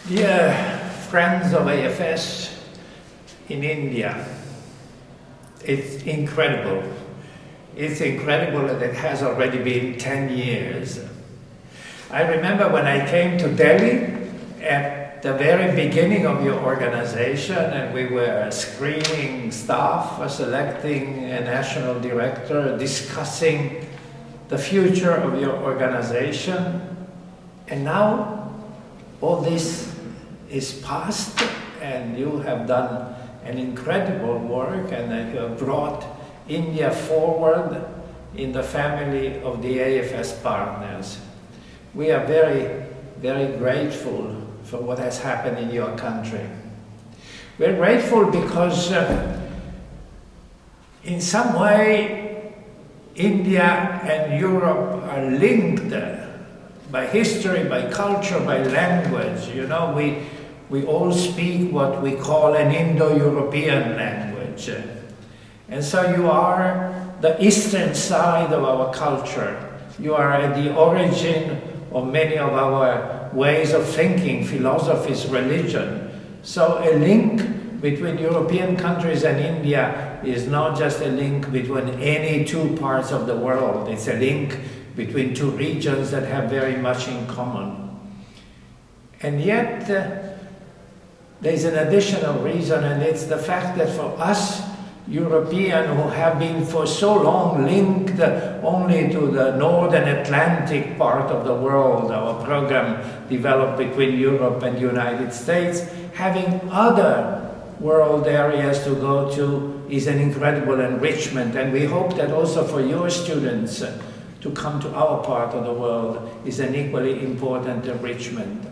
Dear friends of AFS in India, it's incredible. It's incredible that it has already been 10 years. I remember when I came to Delhi at the very beginning of your organization, and we were screening staff, selecting a national director, discussing the future of your organization. And now all this is past, and you have done an incredible work, and you have brought India forward in the family of the AFS Partners. We are very, very grateful for what has happened in your country. We're grateful because in some way India and Europe are linked by history, by culture, by language. You know, we all speak what we call an Indo-European language. And so you are the eastern side of our culture. You are at the origin of many of our ways of thinking, philosophies, religion. So a link between European countries and India is not just a link between any two parts of the world. It's a link between two regions that have very much in common. And yet, there's an additional reason, and it's the fact that for us, Europeans who have been for so long linked only to the northern Atlantic part of the world, our program developed between Europe and the United States, having other world areas to go to is an incredible enrichment. And we hope that also for your students to come to our part of the world is an equally important enrichment.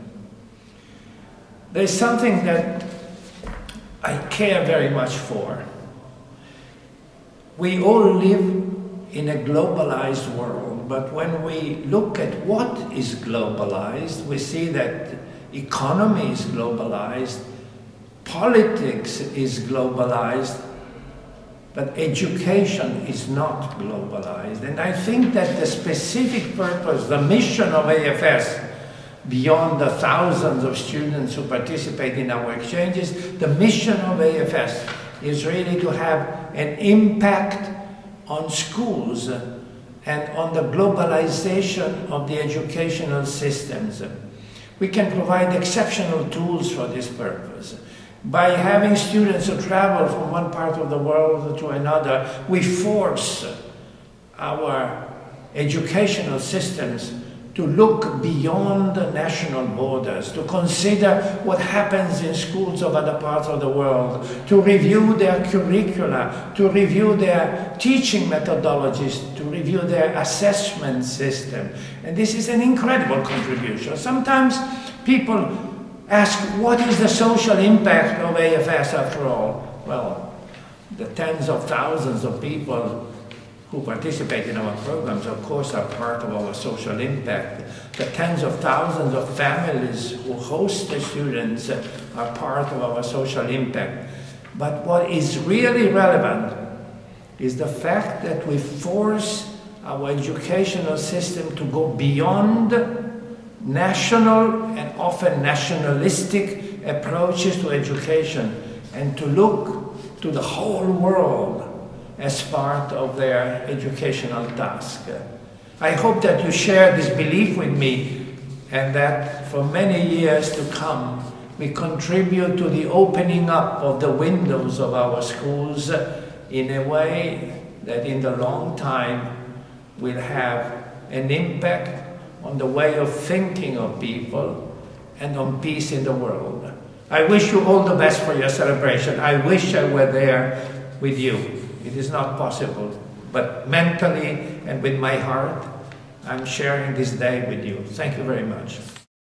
There's something that I care very much for. We all live in a globalized world, but when we look at what is globalized, we see that economy is globalized, politics is globalized, but education is not globalized. And I think that the specific purpose, the mission of AFS, beyond the thousands of students who participate in our exchanges, the mission of AFS is really to have an impact on schools and on the globalization of the educational systems. We can provide exceptional tools for this purpose. By having students who travel from one part of the world to another, we force our educational systems to look beyond the national borders, to consider what happens in schools of other parts of the world, to review their curricula, to review their teaching methodologies, to review their assessment system. And this is an incredible contribution. Sometimes people ask, what is the social impact of AFS after all? Well, the tens of thousands of people who participate in our programs, of course, are part of our social impact. The tens of thousands of families who host the students are part of our social impact. But what is really relevant is the fact that we force our educational system to go beyond national and often nationalistic approaches to education and to look to the whole world as part of their educational task. I hope that you share this belief with me, and that for many years to come, we contribute to the opening up of the windows of our schools in a way that in the long time will have an impact on the way of thinking of people and on peace in the world. I wish you all the best for your celebration. I wish I were there with you. It is not possible, but mentally and with my heart, I'm sharing this day with you. Thank you very much.